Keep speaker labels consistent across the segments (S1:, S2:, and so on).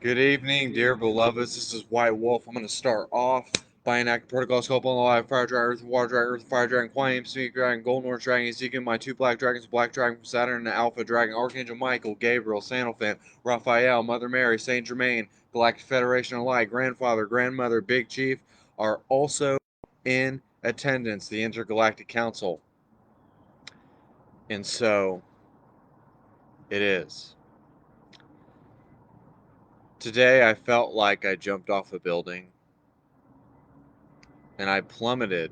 S1: Good evening, dear beloveds. This is White Wolf. I'm going to start off by enacting protocol scope on the live fire dragon, earth, water dragon, earth, fire dragon, flame, snake dragon, golden orange dragon, Ezekiel, my two black dragons, black dragon from Saturn, and alpha dragon, Archangel Michael, Gabriel, Sandalphon, Raphael, Mother Mary, Saint Germain, Galactic Federation of Light, grandfather, grandmother, big chief are also in attendance, the Intergalactic Council. And so it is. Today I felt like I jumped off a building and I plummeted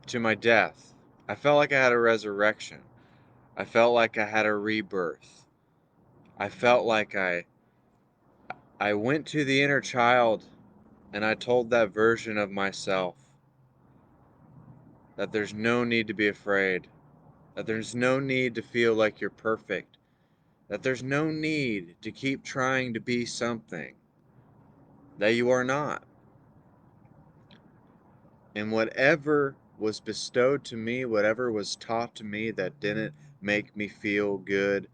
S1: to my death. I felt like I had a resurrection. I felt like I had a rebirth. I felt like I went to the inner child and I told that version of myself that there's no need to be afraid, that there's no need to feel like you're perfect, that there's no need to keep trying to be something that you are not. And whatever was bestowed to me, whatever was taught to me that didn't make me feel good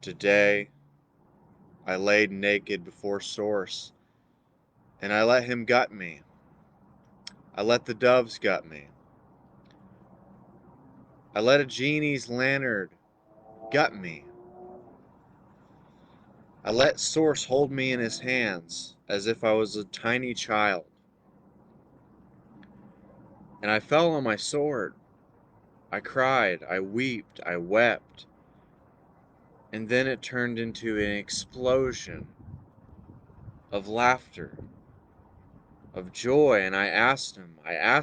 S1: today, I laid naked before Source, and I let him gut me. I let the doves gut me. I let a genie's lantern gut me. I let Source hold me in his hands as if I was a tiny child. And I fell on my sword. I cried, I wept, I wept. And then it turned into an explosion of laughter, of joy, and I asked him, I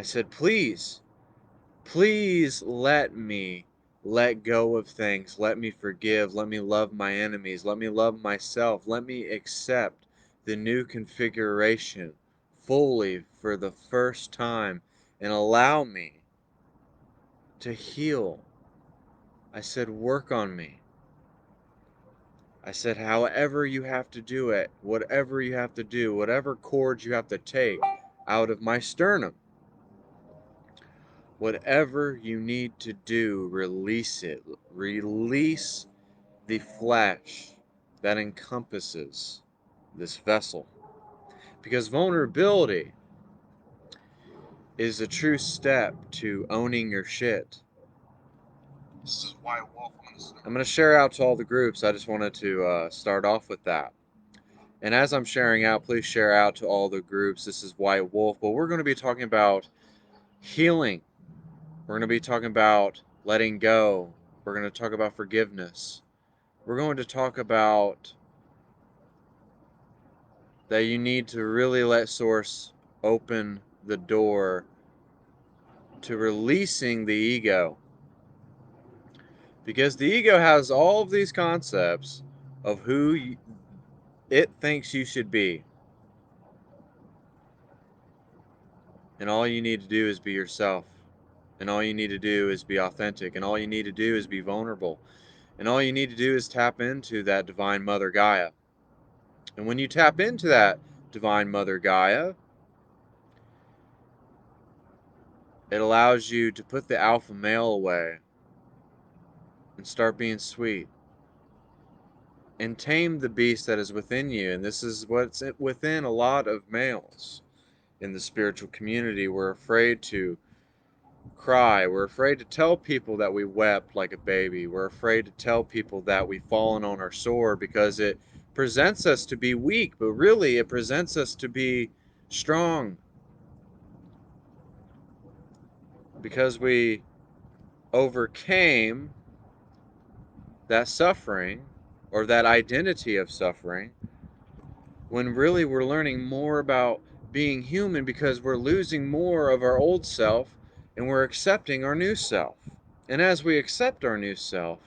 S1: said, please, please let me let go of things. Let me forgive. Let me love my enemies. Let me love myself. Let me accept the new configuration fully for the first time and allow me to heal. I said, work on me. I said, however you have to do it, whatever you have to do, whatever cords you have to take out of my sternum, whatever you need to do, release it. Release the flesh that encompasses this vessel. Because vulnerability is a true step to owning your shit. This is why Wolf. I'm going to share out to all the groups. I just wanted to start off with that. And as I'm sharing out, please share out to all the groups. This is White Wolf, but we're going to be talking about healing. We're going to be talking about letting go. We're going to talk about forgiveness. We're going to talk about that you need to really let Source open the door to releasing the ego. Because the ego has all of these concepts of who it thinks you should be. And all you need to do is be yourself. And all you need to do is be authentic. And all you need to do is be vulnerable. And all you need to do is tap into that divine Mother Gaia. And when you tap into that divine Mother Gaia, it allows you to put the alpha male away and start being sweet. And tame the beast that is within you. And this is what's within a lot of males in the spiritual community. We're afraid to cry. We're afraid to tell people that we wept like a baby. We're afraid to tell people that we've fallen on our sword because it presents us to be weak, but really it presents us to be strong. Because we overcame that suffering or that identity of suffering when really we're learning more about being human because we're losing more of our old self and we're accepting our new self. And as we accept our new self,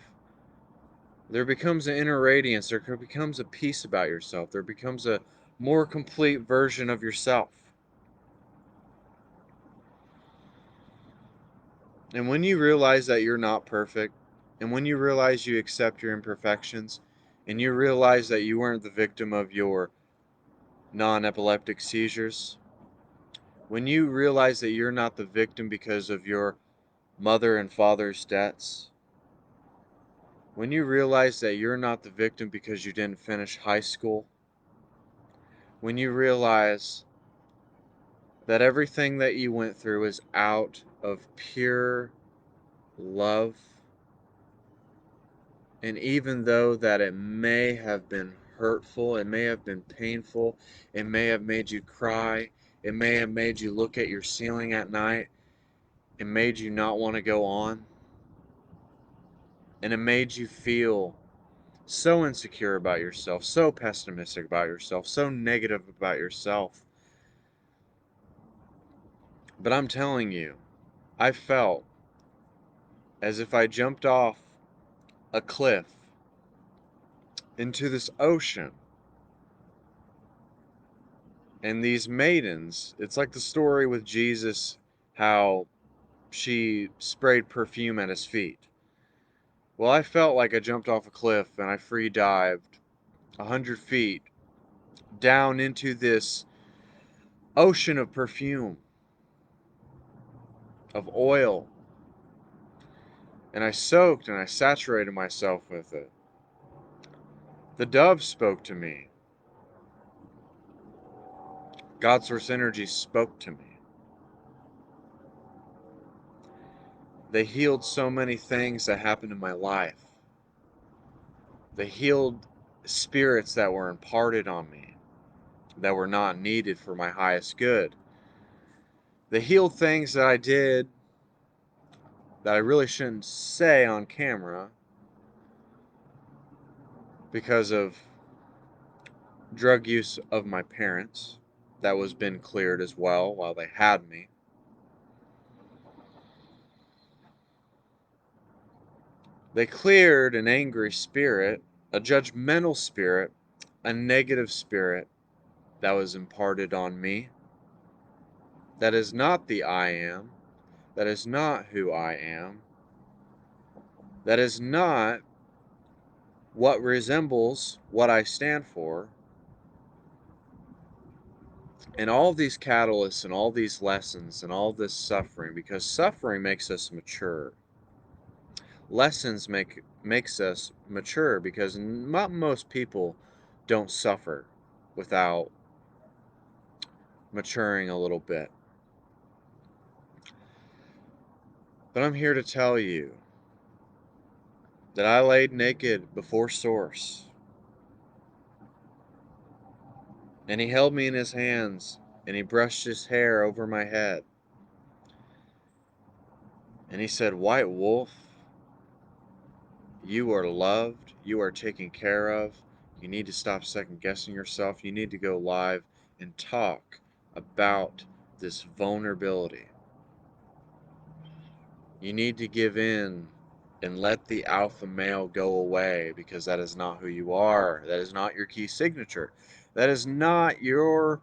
S1: there becomes an inner radiance, there becomes a peace about yourself, there becomes a more complete version of yourself. And when you realize that you're not perfect, and when you realize you accept your imperfections, and you realize that you weren't the victim of your non-epileptic seizures, when you realize that you're not the victim because of your mother and father's debts, When you realize that you're not the victim because you didn't finish high school, when you realize that everything that you went through is out of pure love, and even though that it may have been hurtful, it may have been painful, it may have made you cry, it may have made you look at your ceiling at night, it made you not want to go on, and it made you feel so insecure about yourself, so pessimistic about yourself, so negative about yourself. But I'm telling you, I felt as if I jumped off a cliff into this ocean. And these maidens, it's like the story with Jesus, how she sprayed perfume at his feet. Well, I felt like I jumped off a cliff and I free dived 100 feet down into this ocean of perfume, of oil. And I soaked and I saturated myself with it. The dove spoke to me. God's source energy spoke to me. They healed so many things that happened in my life. They healed spirits that were imparted on me, that were not needed for my highest good. They healed things that I did that I really shouldn't say on camera because of drug use of my parents. That was been cleared as well while they had me. They cleared an angry spirit, a judgmental spirit, a negative spirit that was imparted on me. That is not the I am. That is not who I am. That is not what resembles what I stand for. And all these catalysts and all these lessons and all this suffering, because suffering makes us mature. Lessons makes us mature because not most people don't suffer without maturing a little bit. But I'm here to tell you that I laid naked before Source, and he held me in his hands, and he brushed his hair over my head, and he said, "White Wolf, you are loved, you are taken care of, you need to stop second guessing yourself, you need to go live and talk about this vulnerability. You need to give in and let the alpha male go away because that is not who you are. That is not your key signature. That is not your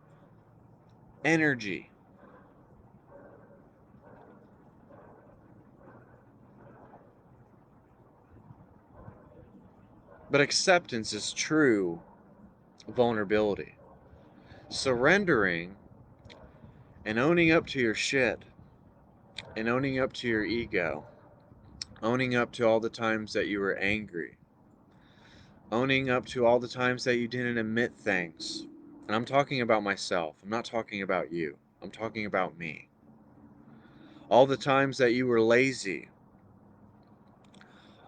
S1: energy." But acceptance is true vulnerability. Surrendering and owning up to your shit and owning up to your ego, owning up to all the times that you were angry, owning up to all the times that you didn't admit things. And I'm talking about myself. I'm not talking about you. I'm talking about me. All the times that you were lazy,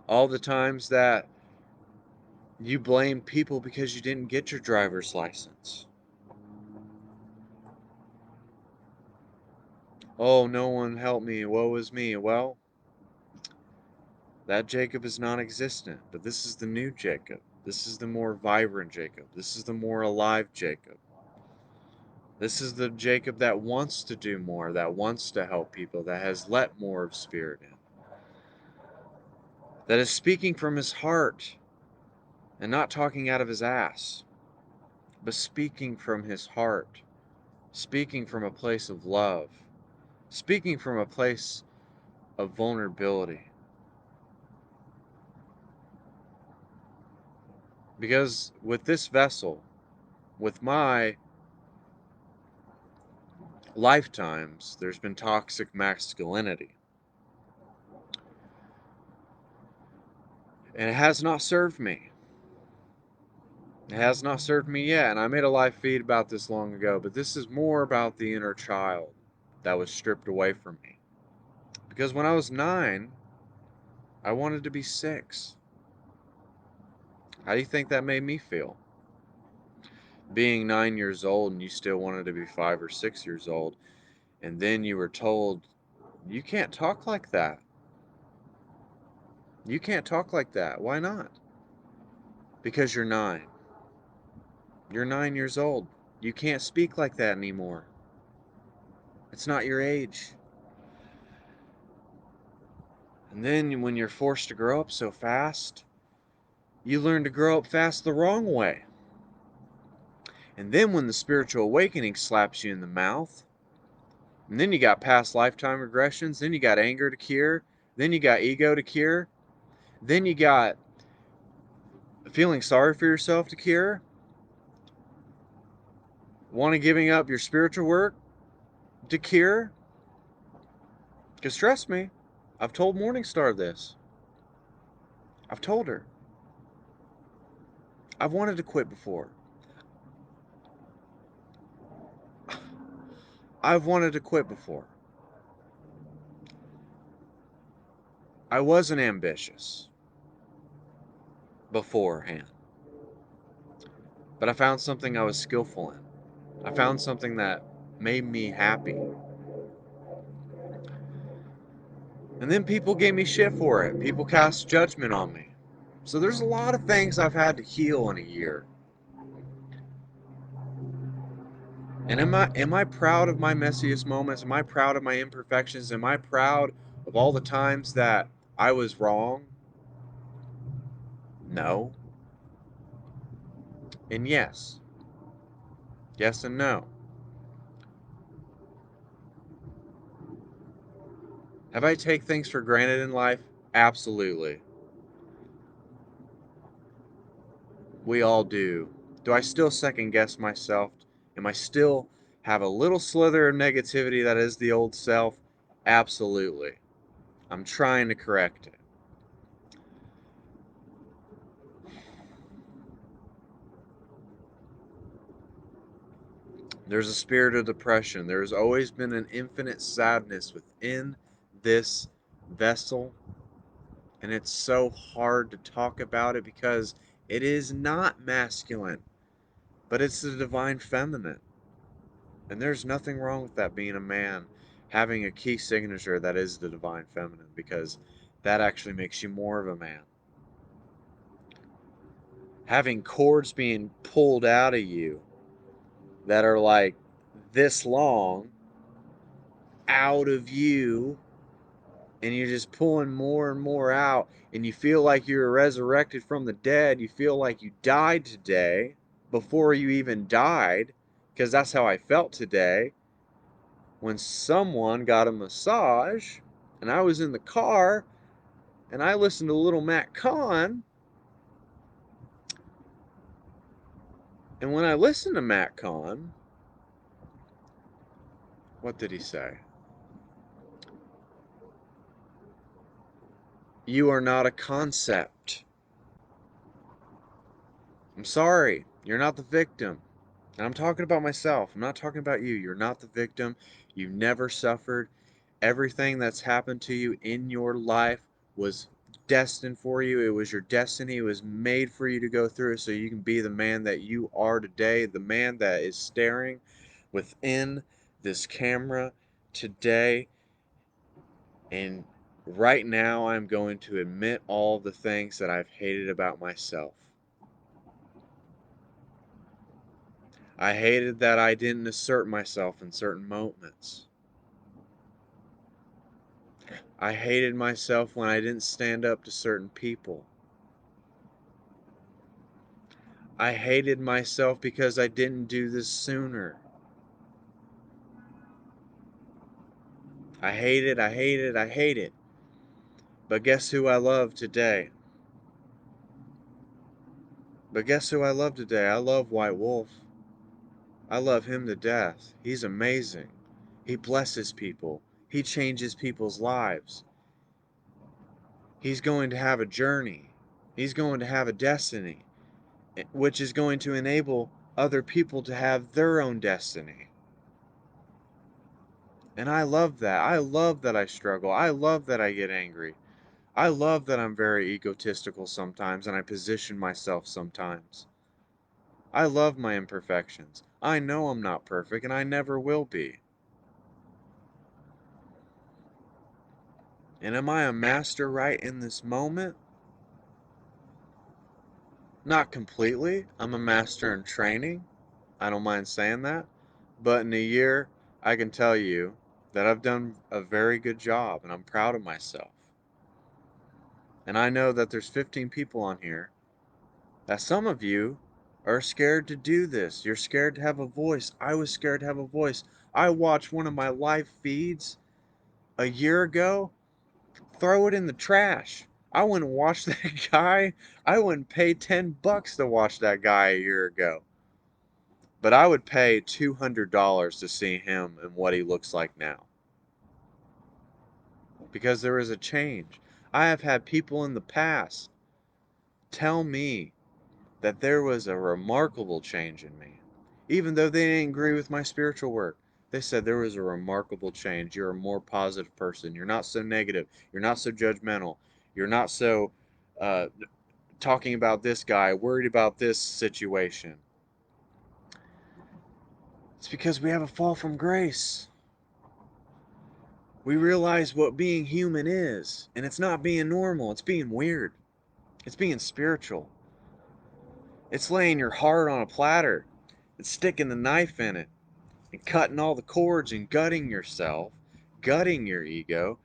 S1: all the times that you blamed people because you didn't get your driver's license. Oh, no one helped me. Woe is me. Well, that Jacob is non existent, but this is the new Jacob. This is the more vibrant Jacob. This is the more alive Jacob. This is the Jacob that wants to do more, that wants to help people, that has let more of Spirit in, that is speaking from his heart and not talking out of his ass, but speaking from his heart, speaking from a place of love, speaking from a place of vulnerability. Because with this vessel, with my lifetimes, there's been toxic masculinity. And it has not served me. It has not served me yet. And I made a live feed about this long ago, but this is more about the inner child that was stripped away from me. Because when I was 9, I wanted to be 6. How do you think that made me feel? Being 9 years old and you still wanted to be 5 or 6 years old, and then you were told, you can't talk like that. You can't talk like that. Why not? Because you're 9. You're 9 years old. You can't speak like that anymore. It's not your age. And then when you're forced to grow up so fast, you learn to grow up fast the wrong way. And then when the spiritual awakening slaps you in the mouth, and then you got past lifetime regressions, then you got anger to cure, then you got ego to cure, then you got feeling sorry for yourself to cure, wanting giving up your spiritual work to cure. Because trust me, I've told MorningStar this. I've told her. I've wanted to quit before. I've wanted to quit before. I wasn't ambitious beforehand, but I found something I was skillful in. I found something that made me happy. And then people gave me shit for it. People cast judgment on me. So there's a lot of things I've had to heal in a year. And am I proud of my messiest moments? Am I proud of my imperfections? Am I proud of all the times that I was wrong? No. And yes. Yes and no. Have I take things for granted in life? Absolutely. We all do. Do I still second guess myself? Am I still have a little slither of negativity that is the old self? Absolutely. I'm trying to correct it. There's a spirit of depression. There's always been an infinite sadness within this vessel. And it's so hard to talk about it because it is not masculine, but it's the divine feminine. And there's nothing wrong with that being a man, having a key signature that is the divine feminine, because that actually makes you more of a man. Having cords being pulled out of you that are like this long out of you, and you're just pulling more and more out, and you feel like you're resurrected from the dead. You feel like you died today before you even died, because that's how I felt today when someone got a massage and I was in the car and I listened to Little Matt Kahn. And when I listened to Matt Kahn, what did he say? You are not a concept. I'm sorry, you're not the victim. And I'm talking about myself. I'm not talking about you. You're not the victim. You've never suffered. Everything that's happened to you in your life was destined for you. It was your destiny. It was made for you to go through it so you can be the man that you are today, the man that is staring within this camera today. And right now, I'm going to admit all the things that I've hated about myself. I hated that I didn't assert myself in certain moments. I hated myself when I didn't stand up to certain people. I hated myself because I didn't do this sooner. I hate it, I hate it, I hate it. But guess who I love today? But guess who I love today? I love White Wolf. I love him to death. He's amazing. He blesses people. He changes people's lives. He's going to have a journey. He's going to have a destiny, which is going to enable other people to have their own destiny. And I love that. I love that I struggle. I love that I get angry. I love that I'm very egotistical sometimes and I position myself sometimes. I love my imperfections. I know I'm not perfect and I never will be. And am I a master right in this moment? Not completely. I'm a master in training. I don't mind saying that. But in a year, I can tell you that I've done a very good job and I'm proud of myself. And I know that there's 15 people on here that some of you are scared to do this. You're scared to have a voice. I was scared to have a voice. I watched one of my live feeds a year ago, throw it in the trash. I wouldn't watch that guy. I wouldn't pay $10 to watch that guy a year ago. But I would pay $200 to see him and what he looks like now. Because there is a change. I have had people in the past tell me that there was a remarkable change in me. Even though they didn't agree with my spiritual work, they said there was a remarkable change. You're a more positive person. You're not so negative. You're not so judgmental. You're not so uh, talking about this guy, worried about this situation. It's because we have a fall from grace. We realize what being human is, and it's not being normal, it's being weird. It's being spiritual. It's laying your heart on a platter and sticking the knife in it and cutting all the cords and gutting yourself, gutting your ego,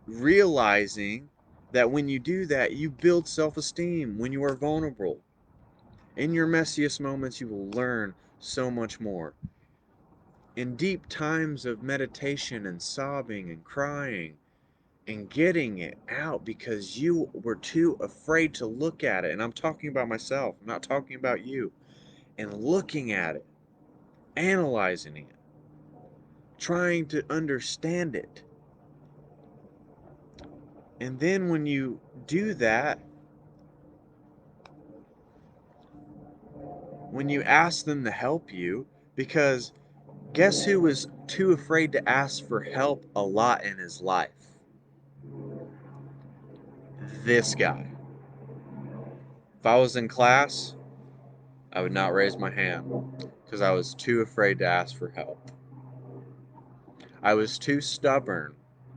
S1: realizing that when you do that, you build self esteem when you are vulnerable. In your messiest moments, you will learn so much more. In deep times of meditation and sobbing and crying and getting it out because you were too afraid to look at it. And I'm talking about myself, I'm not talking about you. And looking at it, analyzing it, trying to understand it. And then when you do that, when you ask them to help you, because guess who was too afraid to ask for help a lot in his life? This guy. If I was in class, I would not raise my hand because I was too afraid to ask for help. I was too stubborn,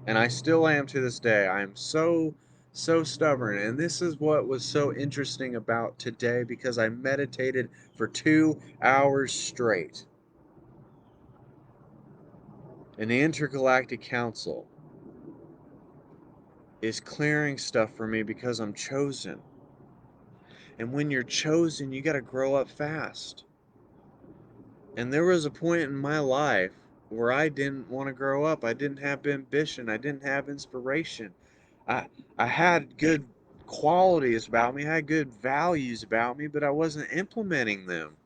S1: and I still am to this day. I am so stubborn. And this is what was so interesting about today because I meditated for 2 hours straight. And the Intergalactic Council is clearing stuff for me because I'm chosen. And when you're chosen, you got to grow up fast. And there was a point in my life where I didn't want to grow up. I didn't have ambition. I didn't have inspiration. I I had good qualities about me. I had good values about me, but I wasn't implementing them.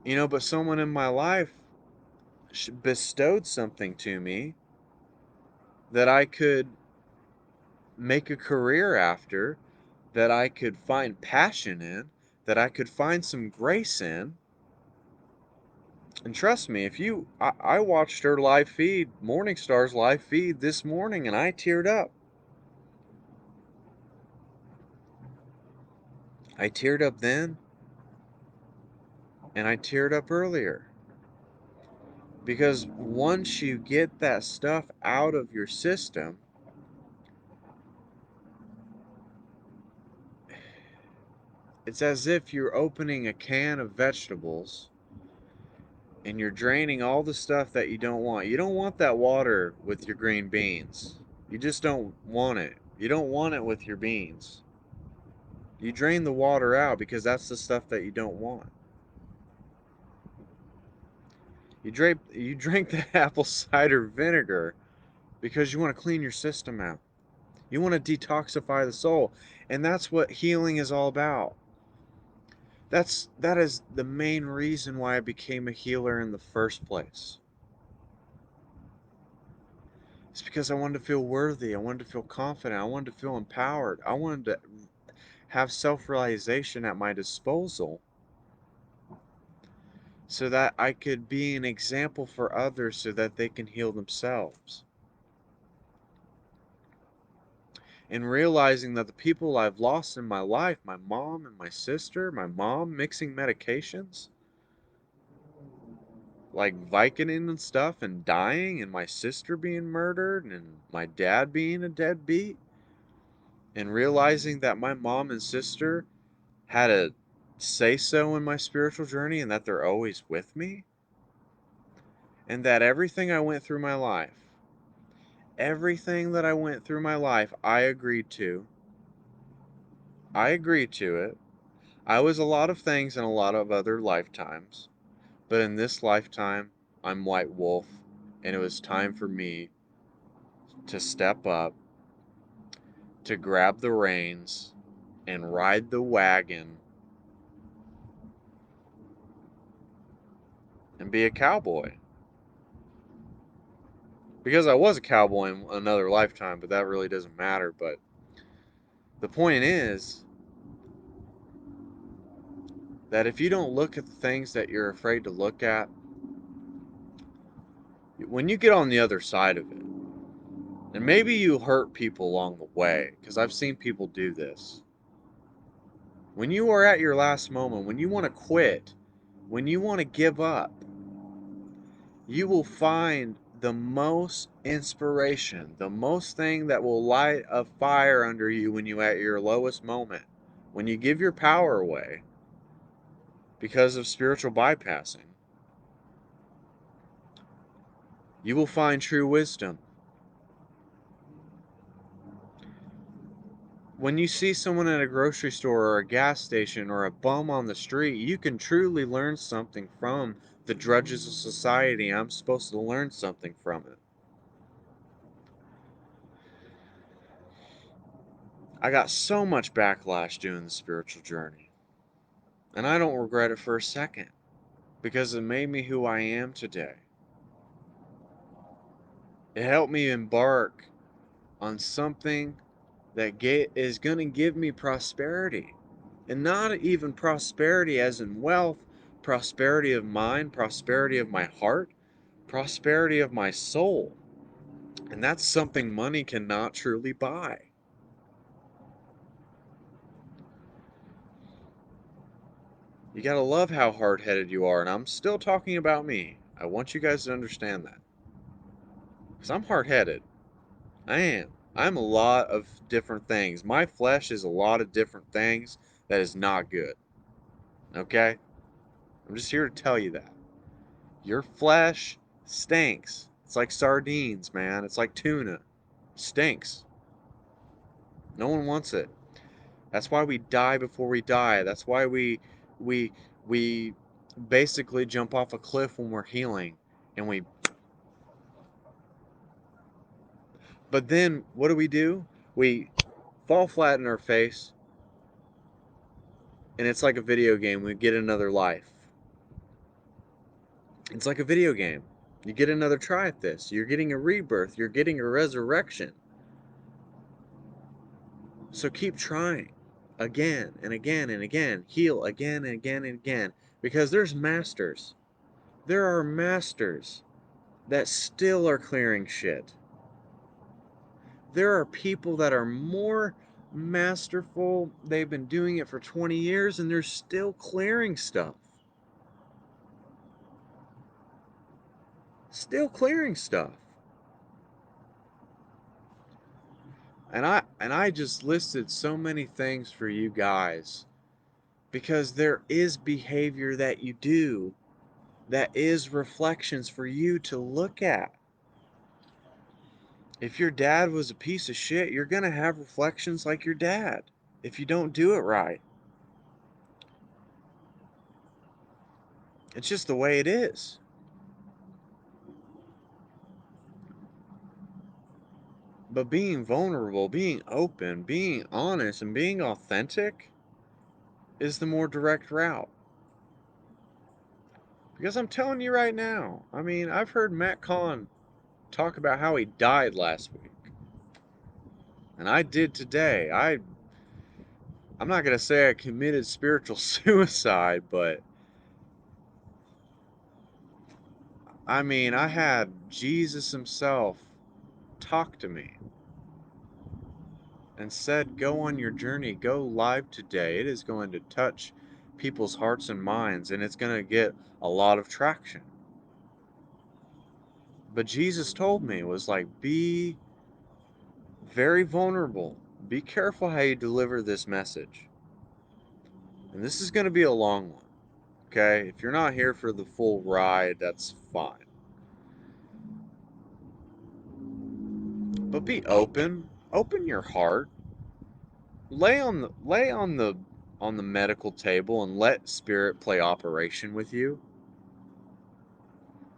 S1: But someone in my life bestowed something to me that I could make a career after, that I could find passion in, that I could find some grace in. And trust me, I watched her live feed, MorningStar's live feed this morning, and I teared up. I teared up then, and I teared up earlier. Because once you get that stuff out of your system, it's as if you're opening a can of vegetables and you're draining all the stuff that you don't want. You don't want that water with your green beans. You just don't want it. You don't want it with your beans. You drain the water out because that's the stuff that you don't want. You drink the apple cider vinegar because you want to clean your system out. You want to detoxify the soul, and that's what healing is all about. That is the main reason why I became a healer in the first place. It's because I wanted to feel worthy. I wanted to feel confident. I wanted to feel empowered. I wanted to have self-realization at my disposal so that I could be an example for others so that they can heal themselves. And realizing that the people I've lost in my life, my mom and my sister, my mom mixing medications, like Vicodin and stuff, and dying, and my sister being murdered, and my dad being a deadbeat, and realizing that my mom and sister had a say so in my spiritual journey and that they're always with me, and that everything that I went through my life, I agreed to. I agreed to it. I was a lot of things in a lot of other lifetimes, but in this lifetime, I'm White Wolf, and it was time for me to step up, to grab the reins, and ride the wagon and be a cowboy. Because I was a cowboy in another lifetime, but that really doesn't matter. But the point is that if you don't look at the things that you're afraid to look at, when you get on the other side of it, and maybe you hurt people along the way, because I've seen people do this. When you are at your last moment, when you want to quit, when you want to give up, you will find the most inspiration, the most thing that will light a fire under you when you're at your lowest moment. When you give your power away because of spiritual bypassing, you will find true wisdom. When you see someone at a grocery store or a gas station or a bum on the street, you can truly learn something from the drudges of society. I'm supposed to learn something from it. I got so much backlash doing the spiritual journey, and I don't regret it for a second because it made me who I am today. It helped me embark on something that is going to give me prosperity. And not even prosperity as in wealth, prosperity of mind, prosperity of my heart, prosperity of my soul. And that's something money cannot truly buy. You gotta love how hard headed you are. And I'm still talking about me. I want you guys to understand that. Because I'm hard headed. I am. I'm a lot of different things. My flesh is a lot of different things that is not good. Okay? I'm just here to tell you that. Your flesh stinks. It's like sardines, man. It's like tuna. Stinks. No one wants it. That's why we die before we die. That's why we we basically jump off a cliff when we're healing and we but then what do? We fall flat in our face and it's like a video game. We get another life. It's like a video game. You get another try at this. You're getting a rebirth. You're getting a resurrection. So keep trying again and again and again. Heal again and again and again. Because there's masters. There are masters that still are clearing shit. There are people that are more masterful. They've been doing it for 20 years and they're still clearing stuff. Still clearing stuff. And I just listed so many things for you guys because there is behavior that you do that is reflections for you to look at. If your dad was a piece of shit, you're going to have reflections like your dad if you don't do it right. It's just the way it is. But being vulnerable, being open, being honest, and being authentic is the more direct route. Because I'm telling you right now, I mean, I've heard Matt Kahn talk about how he died last week. And I did today. I'm not going to say I committed spiritual suicide, but I mean, I had Jesus himself talk to me and said, "Go on your journey, go live today. It is going to touch people's hearts and minds, and it's going to get a lot of traction." But Jesus told me, was like, be very vulnerable. Be careful how you deliver this message. And this is going to be a long one, okay? If you're not here for the full ride, that's fine. But be open. Open your heart. Lay on the medical table and let spirit play operation with you.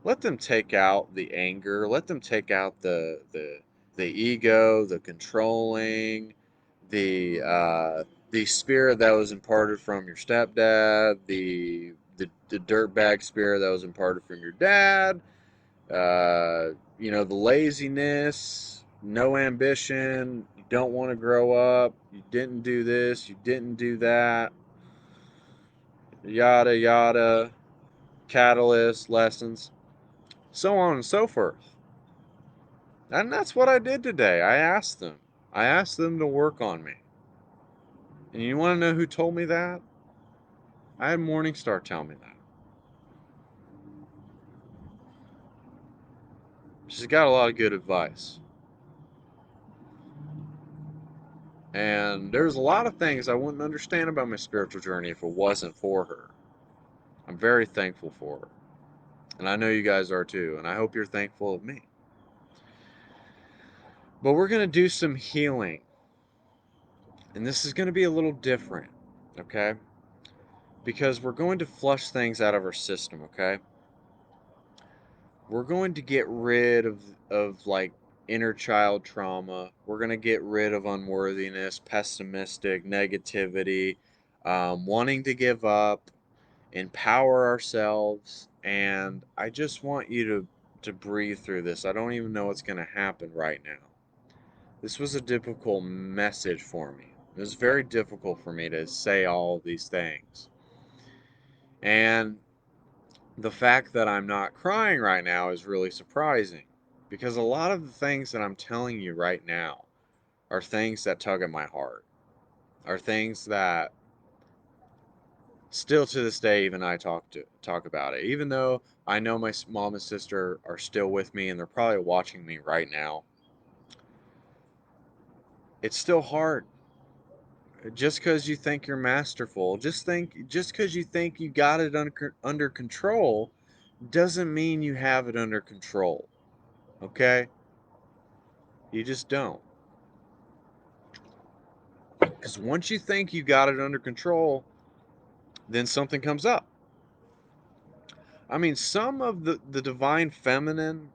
S1: Let them take out the anger, let them take out the ego, the controlling, the spirit that was imparted from your stepdad, the dirtbag spirit that was imparted from your dad, the laziness, no ambition, you don't want to grow up, you didn't do this, you didn't do that, yada yada, catalyst, lessons, so on and so forth. And that's what I did today. I asked them. I asked them to work on me. And you want to know who told me that? I had MorningStar tell me that. She's got a lot of good advice. And there's a lot of things I wouldn't understand about my spiritual journey if it wasn't for her. I'm very thankful for her. And I know you guys are too. And I hope you're thankful of me. But we're going to do some healing. And this is going to be a little different. Okay? Because we're going to flush things out of our system. Okay? We're going to get rid of like inner child trauma. We're going to get rid of unworthiness, pessimistic, negativity, wanting to give up, empower ourselves. And I just want you to breathe through this. I don't even know what's going to happen right now. This was a difficult message for me. It was very difficult for me to say all of these things. And the fact that I'm not crying right now is really surprising because a lot of the things that I'm telling you right now are things that tug at my heart, are things that still to this day even I talk about it. Even though I know my mom and sister are still with me and they're probably watching me right now, it's still hard. Just because you think you're masterful, just because you think you got it under control, doesn't mean you have it under control. Okay? You just don't. Because once you think you got it under control, then something comes up. I mean, some of the divine feminine,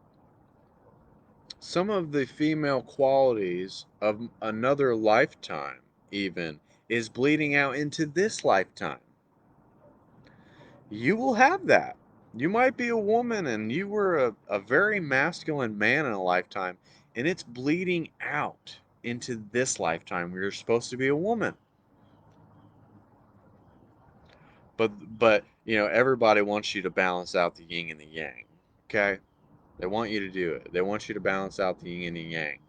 S1: some of the female qualities of another lifetime, even, is bleeding out into this lifetime. You will have that. You might be a woman and you were a very masculine man in a lifetime, and it's bleeding out into this lifetime where you're supposed to be a woman. But everybody wants you to balance out the yin and the yang. Okay? They want you to do it. They want you to balance out the yin and the yang.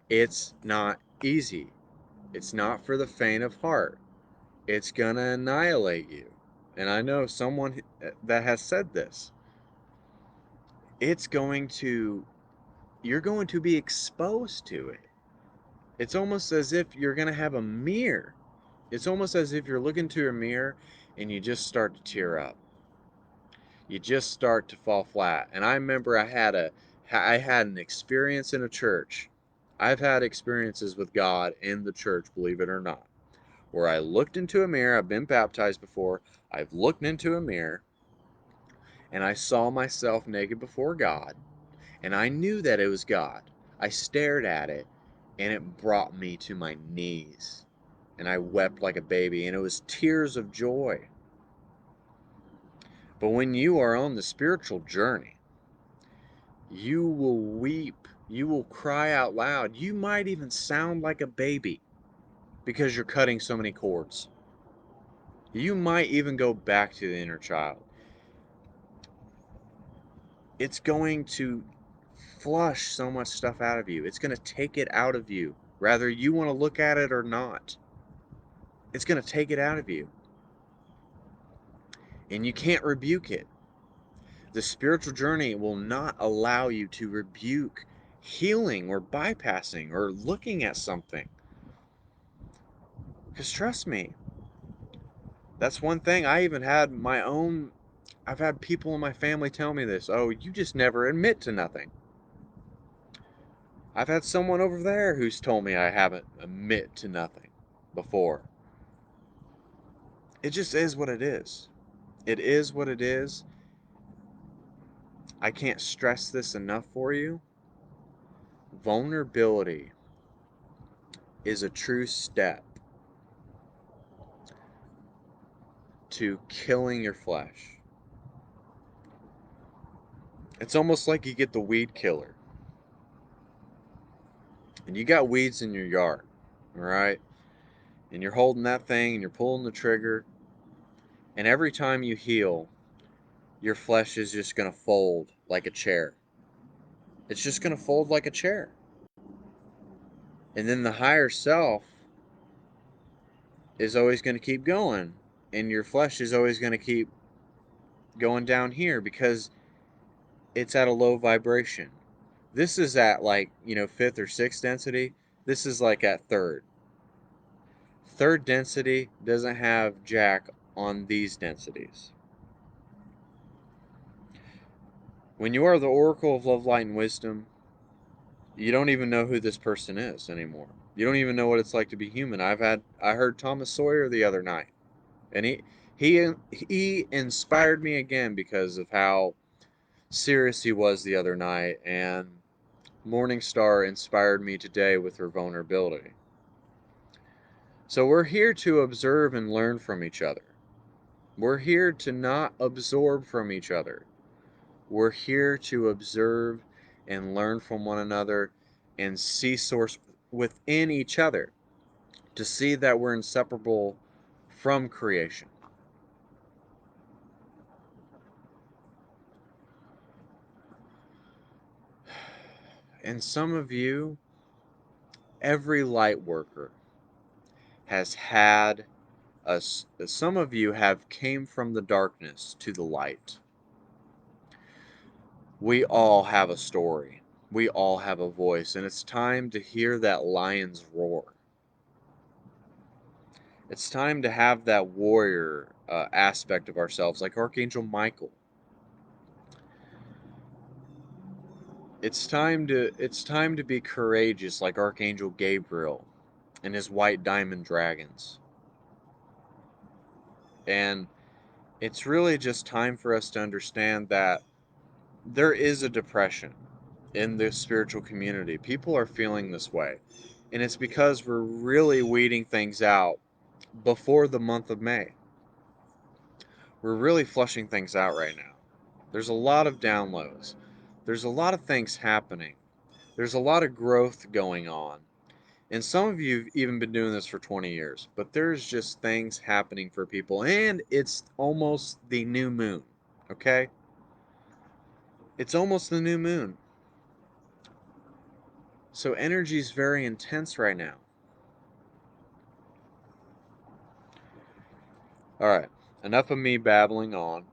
S1: It's not easy. It's not for the faint of heart. It's gonna annihilate you. And I know someone that has said this. It's going to You're going to be exposed to it. It's almost as if you're gonna have a mirror. It's almost as if you're looking to a mirror and you just start to tear up. You just start to fall flat. And I remember I had an experience in a church. I've had experiences with God in the church, believe it or not, where I looked into a mirror. I've been baptized before. I've looked into a mirror and I saw myself naked before God, and I knew that it was God. I stared at it and it brought me to my knees, and I wept like a baby, and it was tears of joy. But when you are on the spiritual journey, you will weep You will cry out loud. You might even sound like a baby because you're cutting so many cords. You might even go back to the inner child. It's going to flush so much stuff out of you. It's going to take it out of you, whether you want to look at it or not. It's going to take it out of you. And you can't rebuke it. The spiritual journey will not allow you to rebuke healing or bypassing or looking at something. Because trust me, that's one thing. I even had my own, I've had people in my family tell me this. Oh, you just never admit to nothing. I've had someone over there who's told me I haven't admit to nothing before. It just is what it is. It is what it is. I can't stress this enough for you. Vulnerability is a true step to killing your flesh. It's almost like you get the weed killer. And you got weeds in your yard, all right? And you're holding that thing and you're pulling the trigger. And every time you heal, your flesh is just going to fold like a chair. It's just going to fold like a chair. And then the higher self is always going to keep going. And your flesh is always going to keep going down here because it's at a low vibration. This is at like, fifth or sixth density. This is like at third. Third density doesn't have jack on these densities. When you are the oracle of love, light, and wisdom, you don't even know who this person is anymore. You don't even know what it's like to be human. I heard Thomas Sawyer the other night, and he inspired me again because of how serious he was the other night, and MorningStar inspired me today with her vulnerability. So we're here to observe and learn from each other. We're here to not absorb from each other. We're here to observe and learn from one another and see source within each other, to see that we're inseparable from creation. And some of you, every light worker has had us. Some of you have came from the darkness to the light. We all have a story. We all have a voice, and it's time to hear that lion's roar. It's time to have that warrior aspect of ourselves, like Archangel Michael. It's time to be courageous, like Archangel Gabriel and his white diamond dragons. And it's really just time for us to understand that there is a depression in the spiritual community. People are feeling this way. And it's because we're really weeding things out before the month of May. We're really flushing things out right now. There's a lot of downloads. There's a lot of things happening. There's a lot of growth going on. And some of you have even been doing this for 20 years, but there's just things happening for people. And it's almost the new moon, okay? It's almost the new moon. So energy is very intense right now. All right, enough of me babbling on.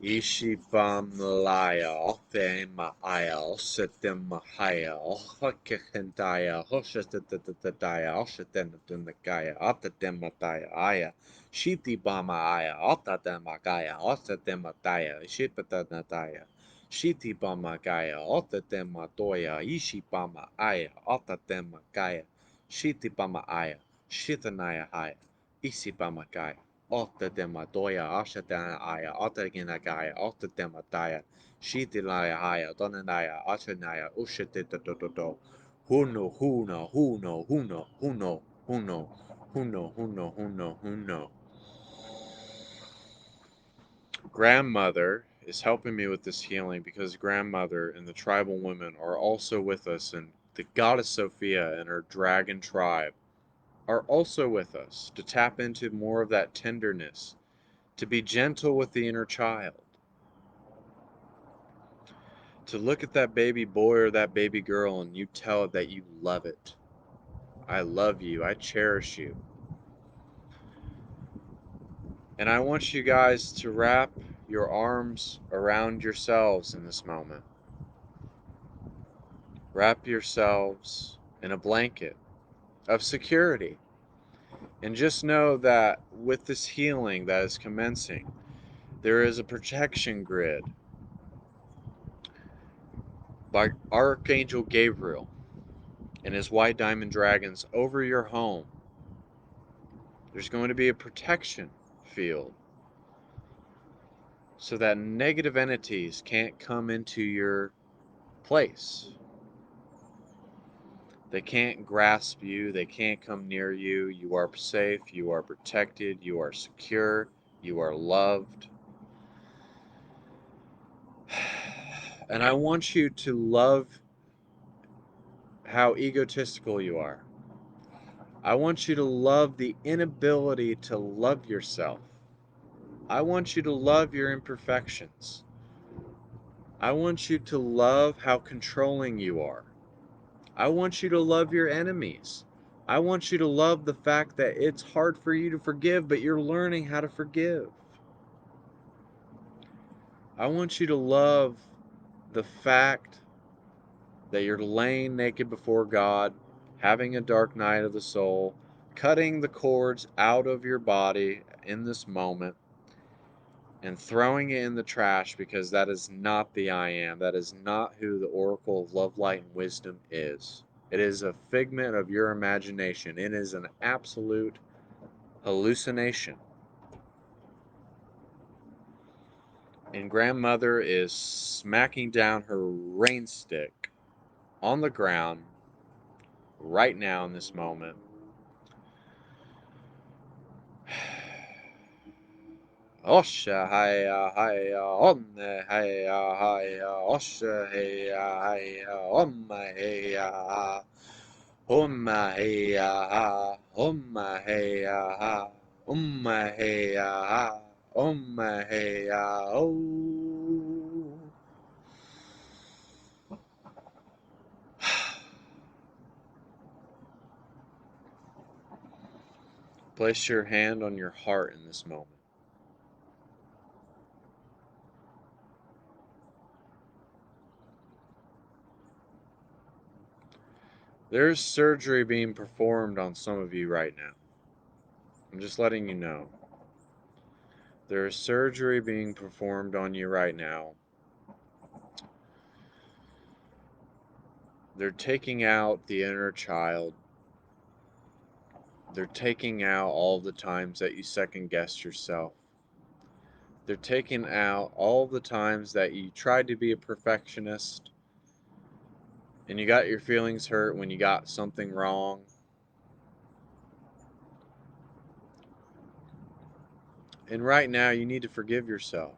S1: Ishibamlaya, Femail, Setemahail, Hokakentaya, Hoshatataya, Oshatanakaya, Otatemataya, Aya, Shitibamaya, Otatemakaya, Otatemataya, Shipatanataya, Shitibamagaya, Otatematoya, Ishibama Aya, Otatemakaya, Shitibama Aya, Shitanaya Haya, Isibamakaya. Otta dematoya ashatana aya otta ginagaya otta demataya shitilaya haya donanaya ashanaya ushititototo huno huno huno huno huno huno Huno. Grandmother is helping me with this healing because grandmother and the tribal women are also with us, and the goddess Sophia and her dragon tribe are also with us to tap into more of that tenderness, to be gentle with the inner child, to look at that baby boy or that baby girl and you tell it that you love it. I love you. I cherish you. And I want you guys to wrap your arms around yourselves in this moment. Wrap yourselves in a blanket of security. And just know that with this healing that is commencing, there is a protection grid by Archangel Gabriel and his white diamond dragons over your home. There's going to be a protection field so that negative entities can't come into your place. They can't grasp you, they can't come near you. You are safe, you are protected, you are secure, you are loved. And I want you to love how egotistical you are. I want you to love the inability to love yourself. I want you to love your imperfections. I want you to love how controlling you are. I want you to love your enemies. I want you to love the fact that it's hard for you to forgive, but you're learning how to forgive. I want you to love the fact that you're laying naked before God, having a dark night of the soul, cutting the cords out of your body in this moment, and throwing it in the trash because that is not the I am. That is not who the Oracle of Love, Light, and Wisdom is. It is a figment of your imagination. It is an absolute hallucination. And grandmother is smacking down her rain stick on the ground right now in this moment. Osha haya haya onne haya haya osha haya haya omma haya omma haya ha omma haya ha omma haya ha omma haya oh. Place your hand on your heart in this moment. There's surgery being performed on some of you right now. I'm just letting you know. There is surgery being performed on you right now. They're taking out the inner child. They're taking out all the times that you second guessed yourself. They're taking out all the times that you tried to be a perfectionist and you got your feelings hurt when you got something wrong. And right now, you need to forgive yourself.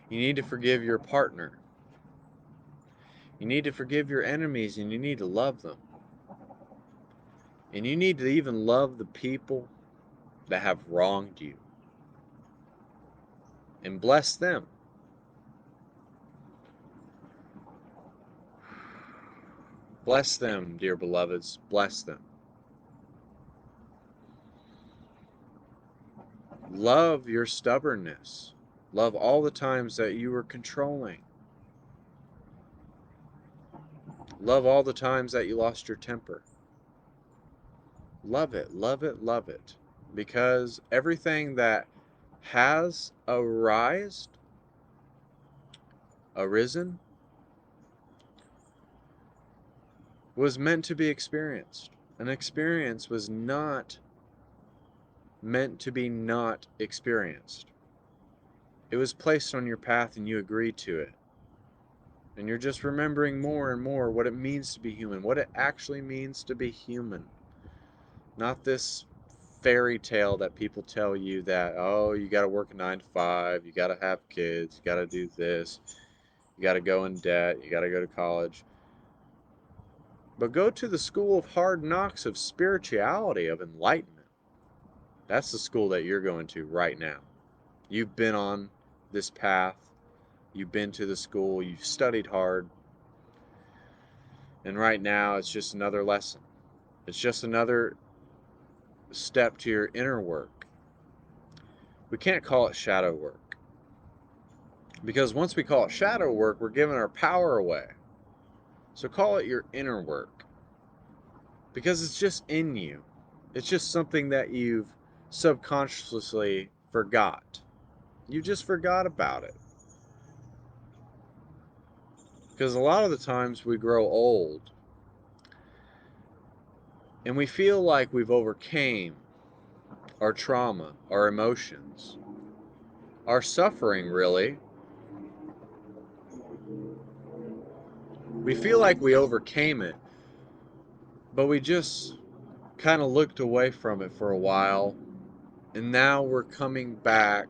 S1: You need to forgive your partner. You need to forgive your enemies and you need to love them. And you need to even love the people that have wronged you and bless them. Bless them, dear beloveds. Bless them. Love your stubbornness. Love all the times that you were controlling. Love all the times that you lost your temper. Love it, love it, love it. Because everything that has arisen, was meant to be experienced. An experience was not meant to be not experienced. It was placed on your path and you agreed to it. And you're just remembering more and more what it means to be human, what it actually means to be human. Not this fairy tale that people tell you that, oh, you got to work a 9 to 5, you got to have kids, you got to do this, you got to go in debt, you got to go to college. But go to the school of hard knocks of spirituality, of enlightenment. That's the school that you're going to right now. You've been on this path, you've been to the school, you've studied hard, and right now it's just another lesson. It's just another step to your inner work. We can't call it shadow work, because once we call it shadow work, we're giving our power away. So call it your inner work, because it's just in you. It's just something that you've subconsciously forgot. You just forgot about it. Because a lot of the times we grow old and we feel like we've overcame our trauma, our emotions, our suffering, really. We feel like we overcame it, but we just kind of looked away from it for a while, and now we're coming back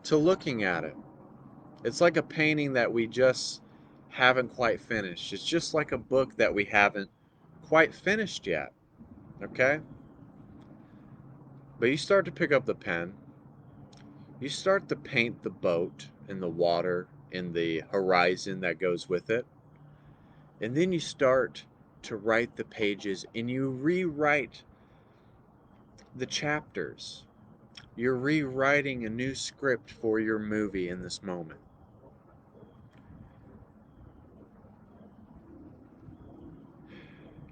S1: to looking at it. It's like a painting that we just haven't quite finished. It's just like a book that we haven't quite finished yet, okay? But you start to pick up the pen, you start to paint the boat and the water and the horizon that goes with it, and then you start to write the pages and you rewrite the chapters. You're rewriting a new script for your movie in this moment.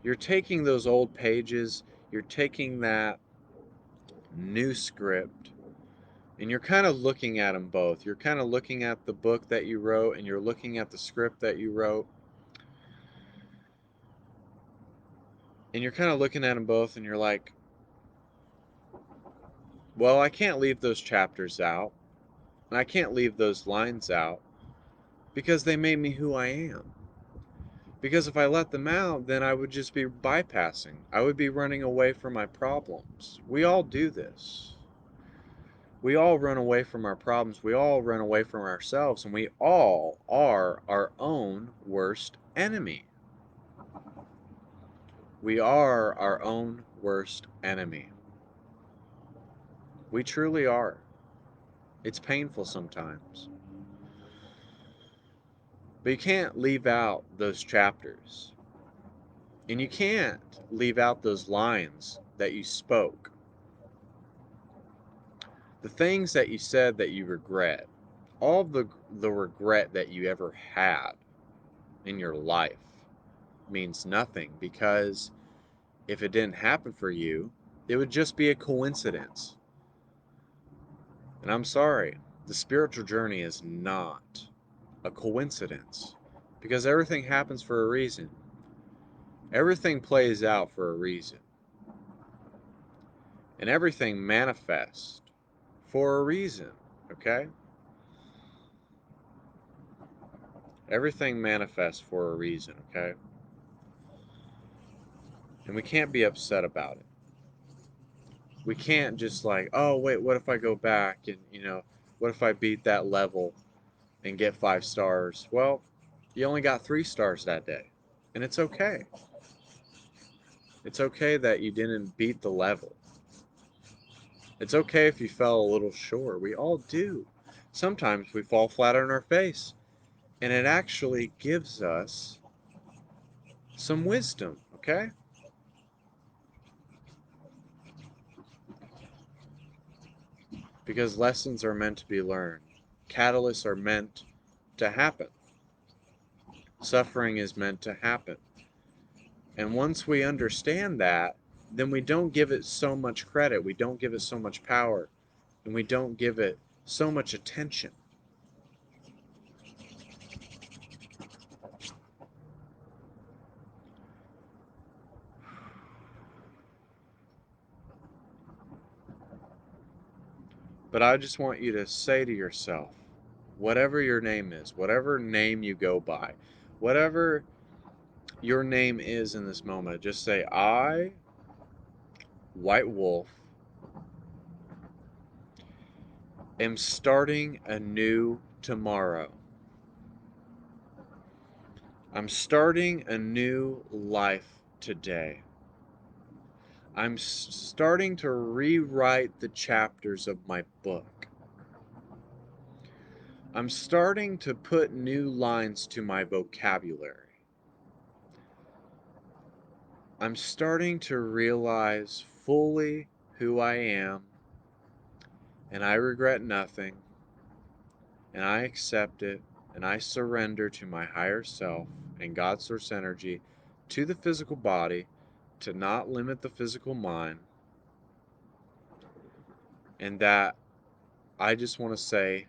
S1: You're taking those old pages, you're taking that new script, and you're kind of looking at them both. You're kind of looking at the book that you wrote and you're looking at the script that you wrote. And you're kind of looking at them both and you're like, well, I can't leave those chapters out. And I can't leave those lines out because they made me who I am. Because if I let them out, then I would just be bypassing. I would be running away from my problems. We all do this. We all run away from our problems. We all run away from ourselves. And we all are our own worst enemy. We are our own worst enemy. We truly are. It's painful sometimes. But you can't leave out those chapters. And you can't leave out those lines that you spoke. The things that you said that you regret. All of the regret that you ever had in your life means nothing, because if it didn't happen for you, it would just be a coincidence. And I'm sorry, the spiritual journey is not a coincidence, because everything happens for a reason. Everything plays out for a reason. And everything manifests for a reason, okay? Everything manifests for a reason, okay? And we can't be upset about it. We can't just like, oh, wait, what if I go back and, what if I beat that level and get 5 stars? Well, you only got 3 stars that day. And it's okay. It's okay that you didn't beat the level. It's okay if you fell a little short. We all do. Sometimes we fall flat on our face. And it actually gives us some wisdom, okay? Because lessons are meant to be learned. Catalysts are meant to happen. Suffering is meant to happen. And once we understand that, then we don't give it so much credit. We don't give it so much power. And we don't give it so much attention. But I just want you to say to yourself, whatever your name is, whatever name you go by, whatever your name is in this moment, just say, I white wolf, am starting a new tomorrow. I'm starting a new life today. I'm starting to rewrite the chapters of my book. I'm starting to put new lines to my vocabulary. I'm starting to realize fully who I am, and I regret nothing, and I accept it, and I surrender to my higher self and God's source energy, to the physical body, to not limit the physical mind, and that I just want to say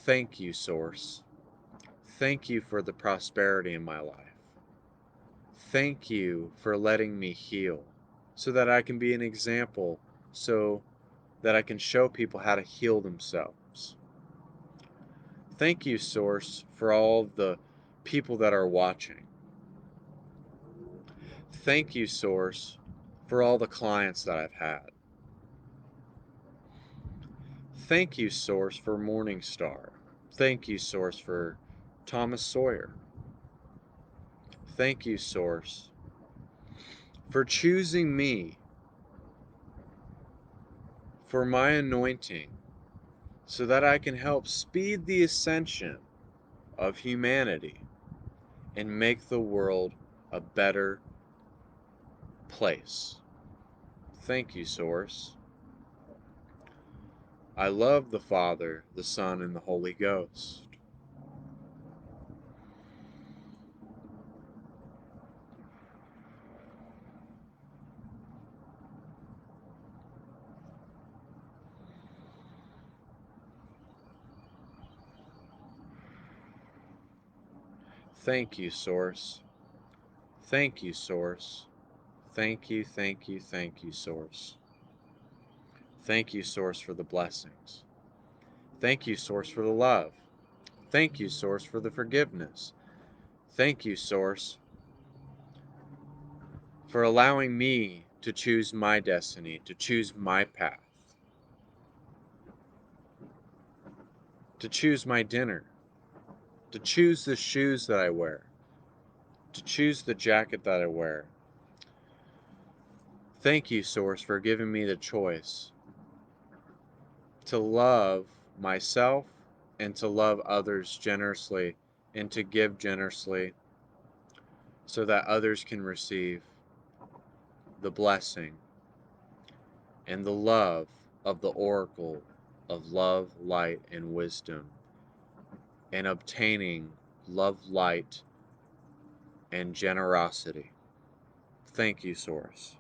S1: thank you, Source. Thank you for the prosperity in my life. Thank you for letting me heal so that I can be an example, so that I can show people how to heal themselves. Thank you, Source, for all the people that are watching. Thank you, Source, for all the clients that I've had. Thank you, Source, for MorningStar. Thank you, Source, for Thomas Sawyer. Thank you, Source, for choosing me for my anointing so that I can help speed the ascension of humanity and make the world a better place. Thank you, Source. I love the Father, the Son, and the Holy Ghost. Thank you, Source. Thank you, Source. Thank you, thank you, thank you, Source. Thank you, Source, for the blessings. Thank you, Source, for the love. Thank you, Source, for the forgiveness. Thank you, Source, for allowing me to choose my destiny, to choose my path, to choose my dinner, to choose the shoes that I wear, to choose the jacket that I wear. Thank you, Source, for giving me the choice to love myself and to love others generously and to give generously so that others can receive the blessing and the love of the oracle of love, light, and wisdom, and obtaining love, light, and generosity. Thank you, Source.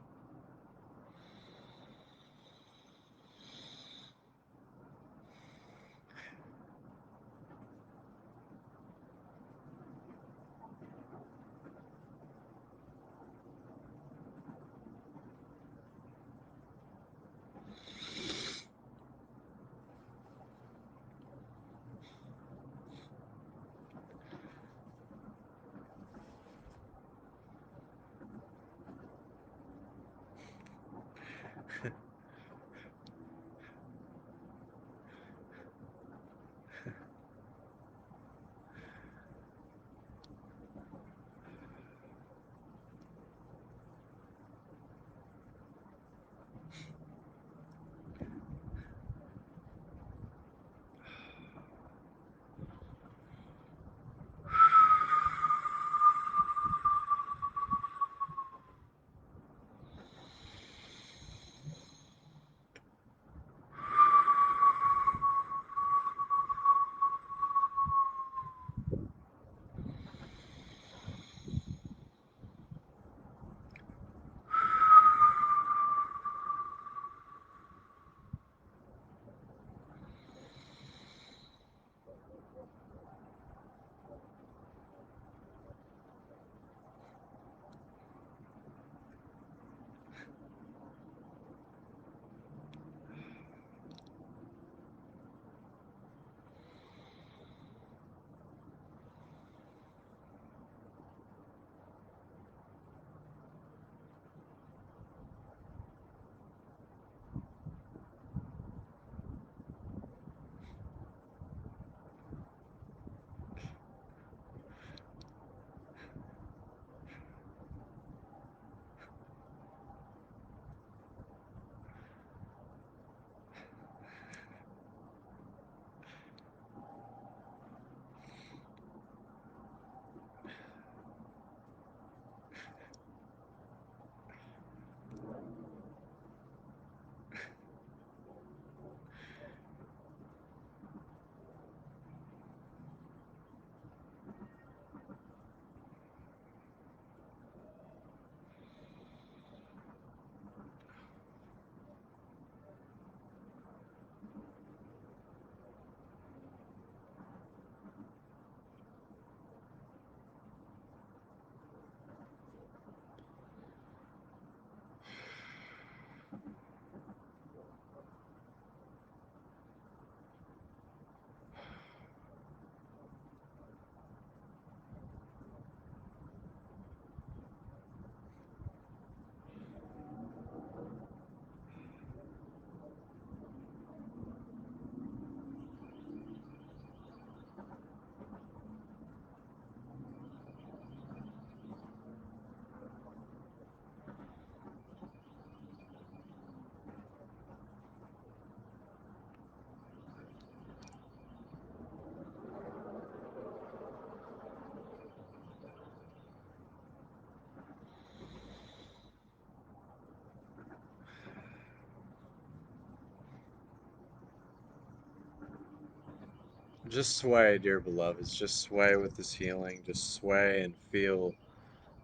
S1: Just sway, dear beloveds. Just sway with this healing. Just sway and feel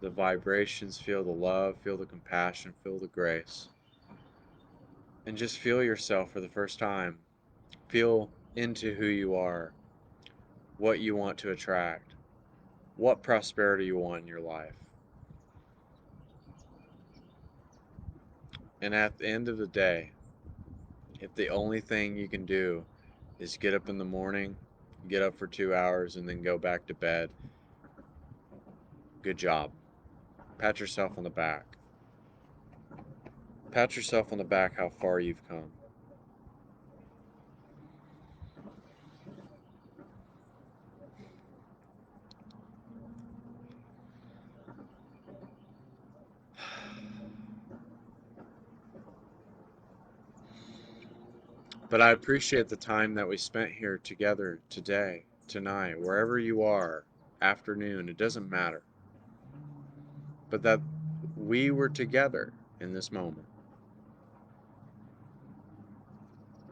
S1: the vibrations, feel the love, feel the compassion, feel the grace. And just feel yourself for the first time. Feel into who you are, what you want to attract, what prosperity you want in your life. And at the end of the day, if the only thing you can do is get up in the morning, get up for 2 hours, and then go back to bed, good job. Pat yourself on the back. Pat yourself on the back how far you've come. But I appreciate the time that we spent here together today, tonight, wherever you are, afternoon, it doesn't matter. But that we were together in this moment.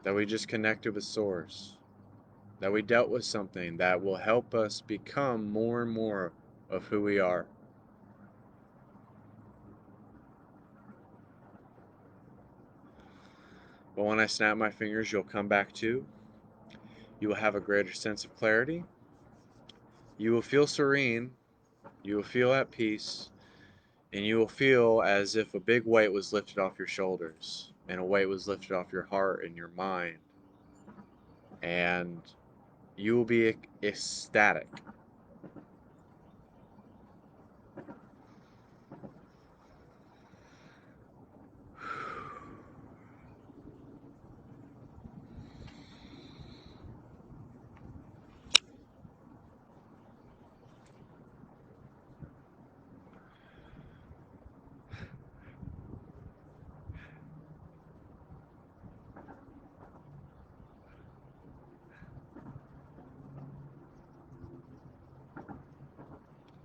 S1: That we just connected with Source. That we dealt with something that will help us become more and more of who we are. But when I snap my fingers, you'll come back too. You will have a greater sense of clarity. You will feel serene. You will feel at peace. And you will feel as if a big weight was lifted off your shoulders, and a weight was lifted off your heart and your mind. And you will be ecstatic.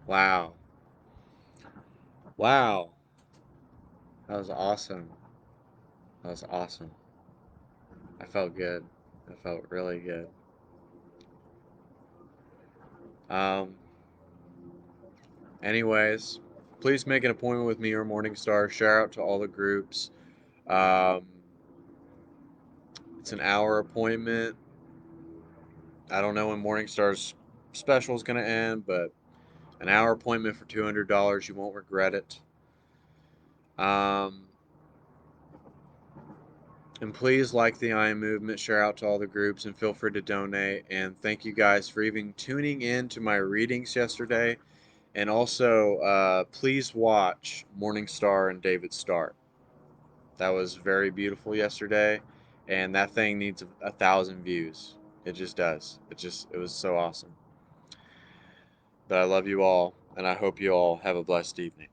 S1: Wow. Wow. That was awesome. That was awesome. I felt good. I felt really good. Um, anyways, please make an appointment with me or Morningstar. Share out to all the groups. Um, it's an hour appointment. I don't know when Morningstar's special is going to end, but an hour appointment for $200. You won't regret it. Um, and please like the I Am Movement, share out to all the groups, and feel free to donate. And thank you guys for even tuning in to my readings yesterday. And also, please watch Morningstar and David Starr. That was very beautiful yesterday, and that thing needs 1,000 views. It just does. It was so awesome. But I love you all, and I hope you all have a blessed evening.